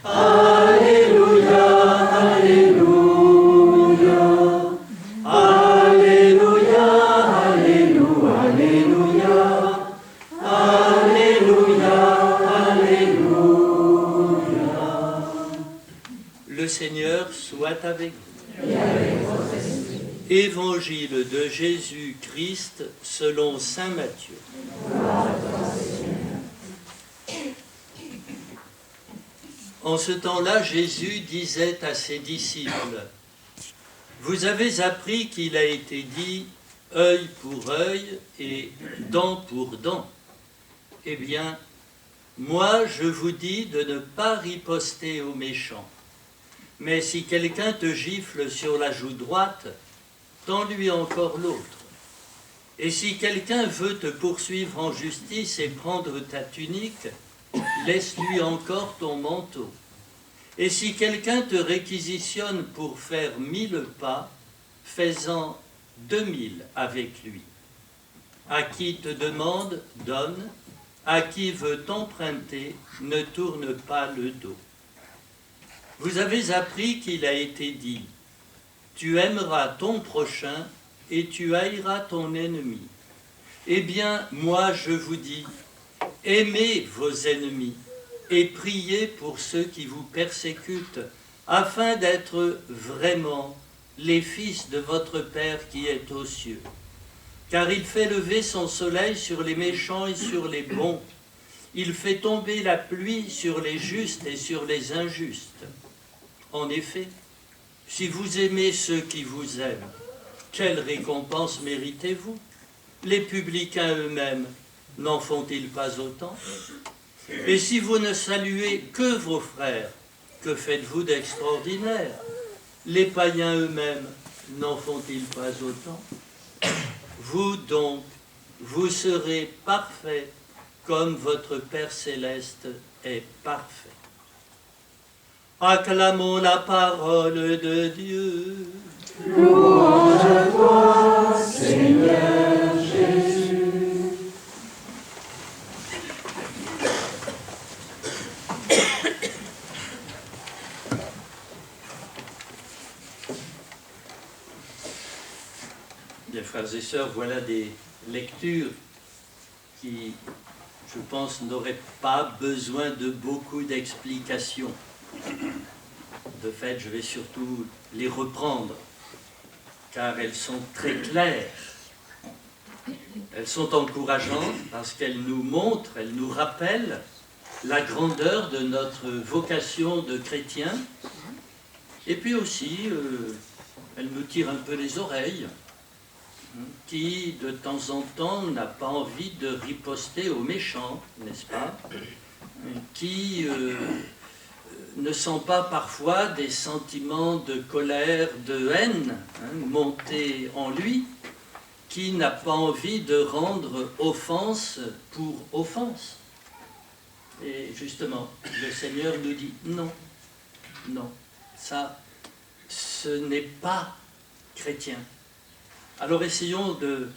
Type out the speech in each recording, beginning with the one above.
Alléluia, Alléluia, Alléluia, Alléluia, Alléluia, Alléluia. Le Seigneur soit avec vous. Évangile de Jésus-Christ selon saint Matthieu. En ce temps-là, Jésus disait à ses disciples, « Vous avez appris qu'il a été dit œil pour œil et dent pour dent. Eh bien, moi je vous dis de ne pas riposter aux méchants. Mais si quelqu'un te gifle sur la joue droite, tends-lui encore l'autre. Et si quelqu'un veut te poursuivre en justice et prendre ta tunique, laisse-lui encore ton manteau. Et si quelqu'un te réquisitionne pour faire 1000 pas, fais-en 2000 avec lui. À qui te demande, donne. À qui veut t'emprunter, ne tourne pas le dos. Vous avez appris qu'il a été dit, tu aimeras ton prochain et tu haïras ton ennemi. Eh bien, moi je vous dis, aimez vos ennemis et priez pour ceux qui vous persécutent, afin d'être vraiment les fils de votre Père qui est aux cieux. Car il fait lever son soleil sur les méchants et sur les bons. Il fait tomber la pluie sur les justes et sur les injustes. En effet, si vous aimez ceux qui vous aiment, quelle récompense méritez-vous? Les publicains eux-mêmes n'en font-ils pas autant? Et si vous ne saluez que vos frères, que faites-vous d'extraordinaire? Les païens eux-mêmes n'en font-ils pas autant? Vous donc, vous serez parfaits comme votre Père céleste est parfait. Acclamons la parole de Dieu. Louange à toi, Seigneur Jésus. Bien, frères et sœurs, voilà des lectures qui, je pense, n'auraient pas besoin de beaucoup d'explications. De fait, je vais surtout les reprendre, car elles sont très claires. Elles sont encourageantes parce qu'elles nous montrent, elles nous rappellent la grandeur de notre vocation de chrétien. Et puis aussi, elles nous tirent un peu les oreilles. Qui, de temps en temps, n'a pas envie de riposter aux méchants, n'est-ce pas? Qui ne sent pas parfois des sentiments de colère, de haine monter en lui, qui n'a pas envie de rendre offense pour offense. Et justement, le Seigneur nous dit non, non, ça, ce n'est pas chrétien. Alors essayons de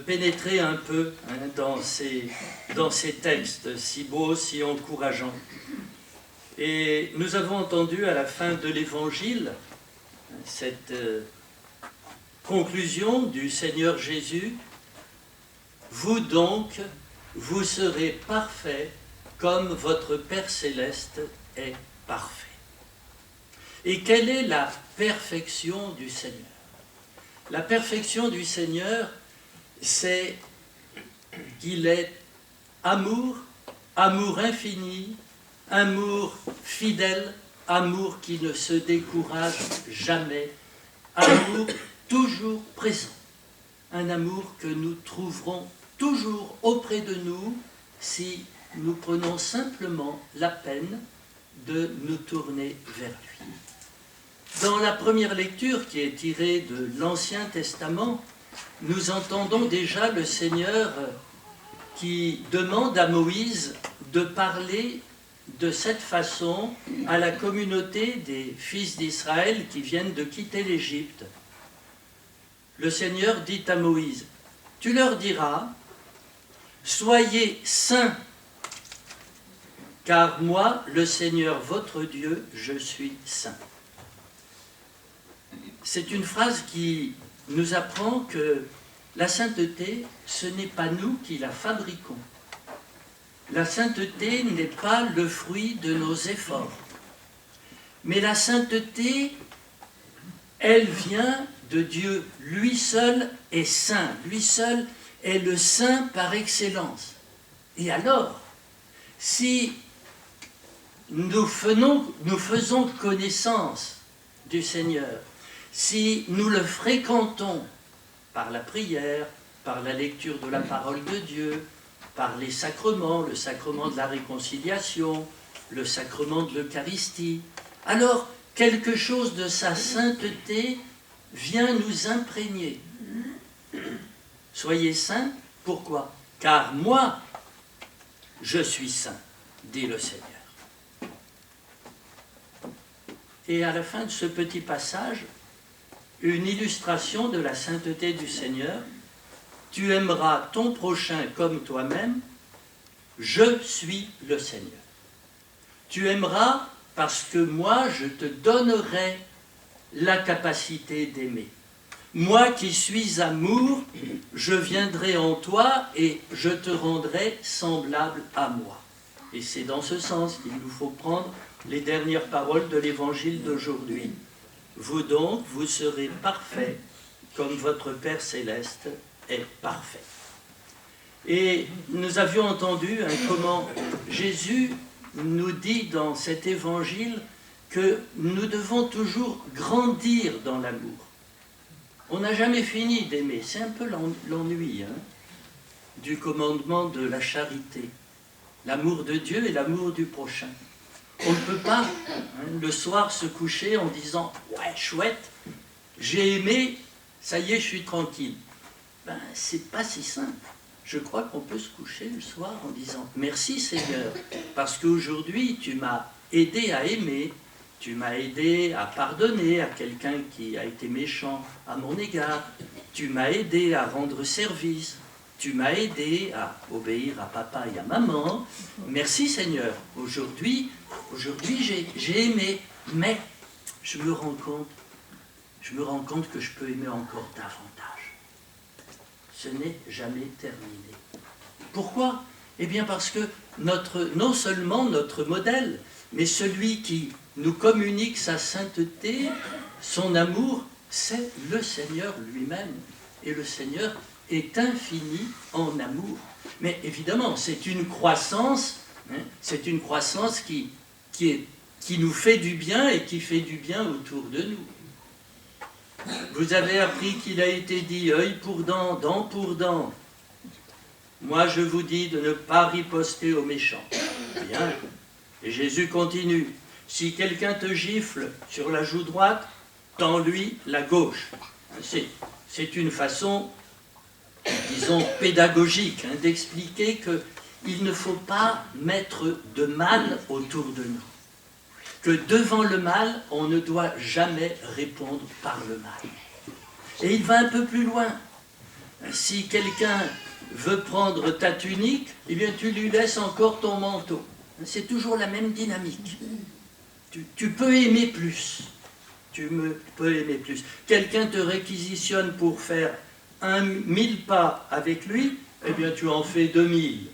pénétrer un peu dans ces textes si beaux, si encourageants. Et nous avons entendu à la fin de l'Évangile cette conclusion du Seigneur Jésus. Vous donc, vous serez parfaits comme votre Père céleste est parfait. Et quelle est la perfection du Seigneur? La perfection du Seigneur, c'est qu'il est amour, amour infini, amour fidèle, amour qui ne se décourage jamais, amour toujours présent, un amour que nous trouverons toujours auprès de nous si nous prenons simplement la peine de nous tourner vers lui. Dans la première lecture qui est tirée de l'Ancien Testament, nous entendons déjà le Seigneur qui demande à Moïse de parler de cette façon à la communauté des fils d'Israël qui viennent de quitter l'Égypte. Le Seigneur dit à Moïse, « Tu leur diras, soyez saints, car moi, le Seigneur votre Dieu, je suis saint. C'est une phrase qui nous apprend que la sainteté, ce n'est pas nous qui la fabriquons. La sainteté n'est pas le fruit de nos efforts. Mais la sainteté, elle vient de Dieu. Lui seul est saint. Lui seul est le saint par excellence. Et alors, si nous faisons connaissance du Seigneur, si nous le fréquentons par la prière, par la lecture de la parole de Dieu, par les sacrements, le sacrement de la réconciliation, le sacrement de l'Eucharistie, alors quelque chose de sa sainteté vient nous imprégner. Soyez saints, pourquoi? Car moi, je suis saint, dit le Seigneur. Et à la fin de ce petit passage, une illustration de la sainteté du Seigneur. Tu aimeras ton prochain comme toi-même, je suis le Seigneur. Tu aimeras parce que moi, je te donnerai la capacité d'aimer. Moi qui suis amour, je viendrai en toi et je te rendrai semblable à moi. Et c'est dans ce sens qu'il nous faut prendre les dernières paroles de l'Évangile d'aujourd'hui. Vous donc, vous serez parfaits comme votre Père céleste est parfait. Et nous avions entendu comment Jésus nous dit dans cet évangile que nous devons toujours grandir dans l'amour. On n'a jamais fini d'aimer, c'est un peu l'ennui du commandement de la charité. L'amour de Dieu et l'amour du prochain. On ne peut pas le soir se coucher en disant « ouais, chouette, j'ai aimé, ça y est, je suis tranquille ». Ben, c'est pas si simple. Je crois qu'on peut se coucher le soir en disant « Merci Seigneur, parce qu'aujourd'hui tu m'as aidé à aimer, tu m'as aidé à pardonner à quelqu'un qui a été méchant à mon égard, tu m'as aidé à rendre service, tu m'as aidé à obéir à papa et à maman. Merci Seigneur, aujourd'hui j'ai aimé, mais je me rends compte que je peux aimer encore davantage. Ce n'est jamais terminé. Pourquoi? Eh bien parce que non seulement notre modèle, mais celui qui nous communique sa sainteté, son amour, c'est le Seigneur lui-même. Et le Seigneur est infini en amour. Mais évidemment, c'est une croissance qui nous fait du bien et qui fait du bien autour de nous. Vous avez appris qu'il a été dit œil pour dent, dent pour dent. Moi, je vous dis de ne pas riposter aux méchants. Bien. Et Jésus continue. Si quelqu'un te gifle sur la joue droite, tends-lui la gauche. C'est une façon, disons, pédagogique d'expliquer qu'il ne faut pas mettre de mal autour de nous. Que devant le mal, on ne doit jamais répondre par le mal. Et il va un peu plus loin. Si quelqu'un veut prendre ta tunique, eh bien tu lui laisses encore ton manteau. C'est toujours la même dynamique. Tu peux aimer plus. Peux aimer plus. Quelqu'un te réquisitionne pour faire 1000 pas avec lui, eh bien tu en fais 2000.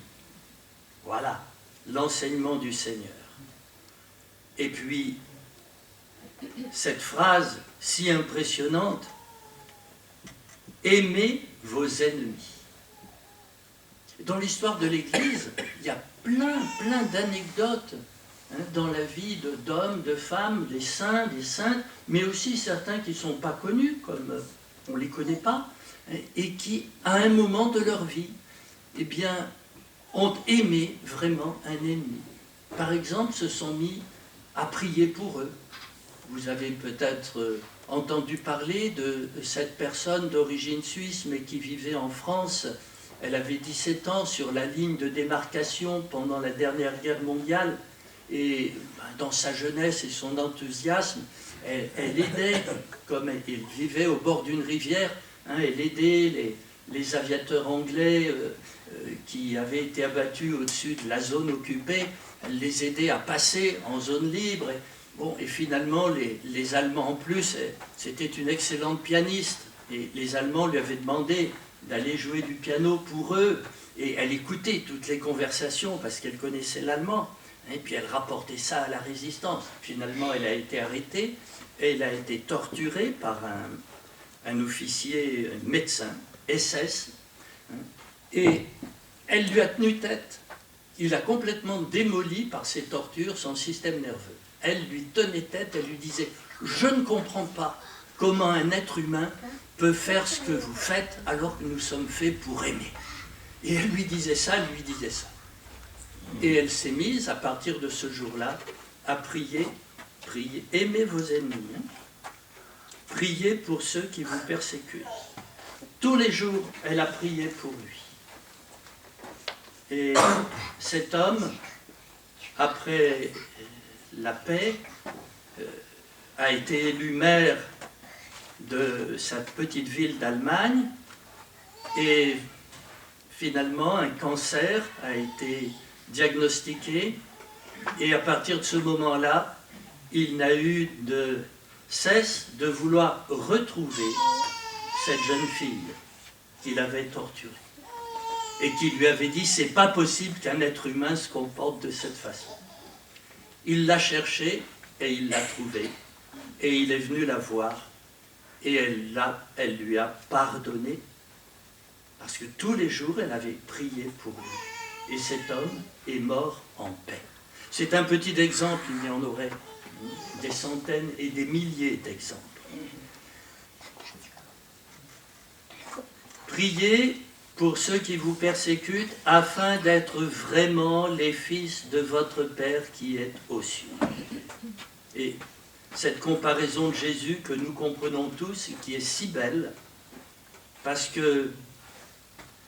Voilà l'enseignement du Seigneur. Et puis, cette phrase si impressionnante, « Aimez vos ennemis ». Dans l'histoire de l'Église, il y a plein d'anecdotes dans la vie d'hommes, de femmes, des saints, des saintes, mais aussi certains qui ne sont pas connus, comme on ne les connaît pas, et qui, à un moment de leur vie, eh bien, ont aimé vraiment un ennemi. Par exemple, se sont mis à prier pour eux. Vous avez peut-être entendu parler de cette personne d'origine suisse, mais qui vivait en France. Elle avait 17 ans sur la ligne de démarcation pendant la dernière guerre mondiale, et dans sa jeunesse et son enthousiasme, elle aidait, comme elle vivait au bord d'une rivière, elle aidait les aviateurs anglais qui avaient été abattus au-dessus de la zone occupée, elle les aidait à passer en zone libre. Et finalement, les Allemands en plus, c'était une excellente pianiste. Et les Allemands lui avaient demandé d'aller jouer du piano pour eux. Et elle écoutait toutes les conversations parce qu'elle connaissait l'allemand. Et puis elle rapportait ça à la résistance. Finalement, elle a été arrêtée et elle a été torturée par un officier, un médecin, SS. Et elle lui a tenu tête. Il a complètement démoli par ses tortures son système nerveux. Elle lui tenait tête, elle lui disait « Je ne comprends pas comment un être humain peut faire ce que vous faites alors que nous sommes faits pour aimer. » Et elle lui disait ça, elle lui disait ça. Et elle s'est mise, à partir de ce jour-là, à prier, prier, aimez vos ennemis, priez pour ceux qui vous persécutent. Tous les jours, elle a prié pour lui. Et cet homme, après la paix, a été élu maire de sa petite ville d'Allemagne et finalement un cancer a été diagnostiqué et à partir de ce moment-là, il n'a eu de cesse de vouloir retrouver cette jeune fille qu'il avait torturée et qui lui avait dit « c'est pas possible qu'un être humain se comporte de cette façon ». Il l'a cherchée et il l'a trouvée et il est venu la voir et elle lui a pardonné parce que tous les jours elle avait prié pour lui et cet homme est mort en paix. C'est un petit exemple, il y en aurait des centaines et des milliers d'exemples. Priez pour ceux qui vous persécutent, afin d'être vraiment les fils de votre Père qui est aux cieux. Et cette comparaison de Jésus que nous comprenons tous et qui est si belle, parce que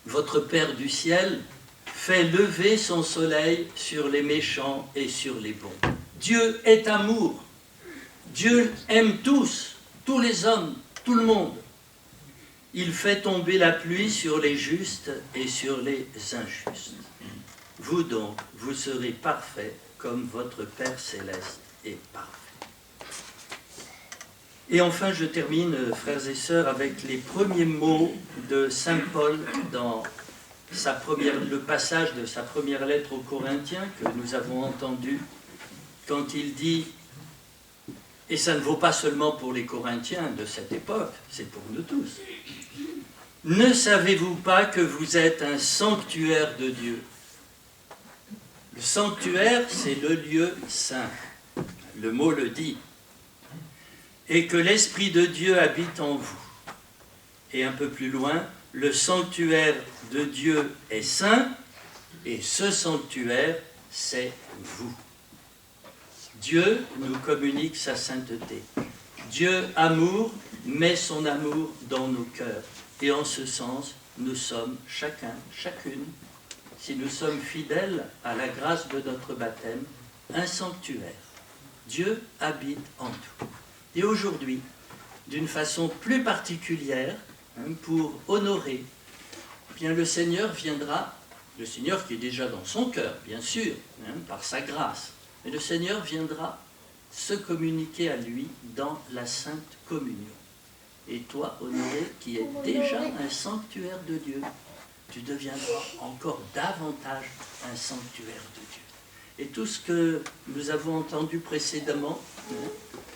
votre Père du ciel fait lever son soleil sur les méchants et sur les bons. Dieu est amour. Dieu aime tous les hommes, tout le monde. Il fait tomber la pluie sur les justes et sur les injustes. Vous donc, vous serez parfaits comme votre Père céleste est parfait. Et enfin, je termine, frères et sœurs, avec les premiers mots de saint Paul dans le passage de sa première lettre aux Corinthiens que nous avons entendu, quand il dit, et ça ne vaut pas seulement pour les Corinthiens de cette époque, c'est pour nous tous. Ne savez-vous pas que vous êtes un sanctuaire de Dieu? Le sanctuaire, c'est le lieu saint. Le mot le dit. Et que l'Esprit de Dieu habite en vous. Et un peu plus loin, le sanctuaire de Dieu est saint, et ce sanctuaire, c'est vous. Dieu nous communique sa sainteté. Dieu, amour, met son amour dans nos cœurs. Et en ce sens, nous sommes chacun, chacune, si nous sommes fidèles à la grâce de notre baptême, un sanctuaire. Dieu habite en nous. Et aujourd'hui, d'une façon plus particulière, pour honorer, bien le Seigneur viendra, le Seigneur qui est déjà dans son cœur, bien sûr, par sa grâce, mais le Seigneur viendra se communiquer à lui dans la Sainte Communion. Et toi, Honoré, qui es déjà un sanctuaire de Dieu, tu deviendras encore davantage un sanctuaire de Dieu. Et tout ce que nous avons entendu précédemment,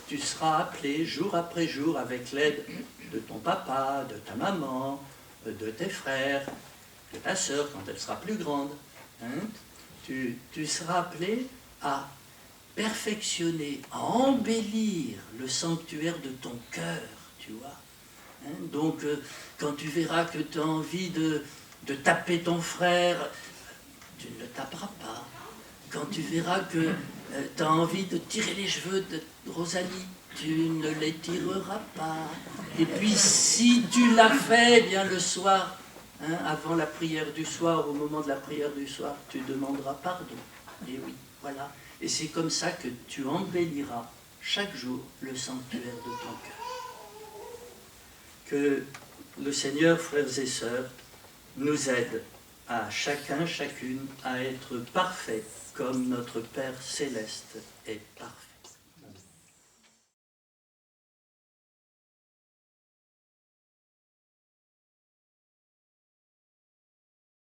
tu seras appelé jour après jour avec l'aide de ton papa, de ta maman, de tes frères, de ta sœur quand elle sera plus grande. Tu seras appelé à perfectionner, à embellir le sanctuaire de ton cœur, tu vois. Donc, quand tu verras que tu as envie de taper ton frère, tu ne le taperas pas. Quand tu verras que tu as envie de tirer les cheveux de Rosalie, tu ne les tireras pas. Et puis, si tu l'as fait, eh bien le soir, avant la prière du soir, au moment de la prière du soir, tu demanderas pardon. Et oui, voilà. Et c'est comme ça que tu embelliras chaque jour le sanctuaire de ton cœur. Que le Seigneur, frères et sœurs, nous aide à chacun, chacune, à être parfait comme notre Père céleste est parfait.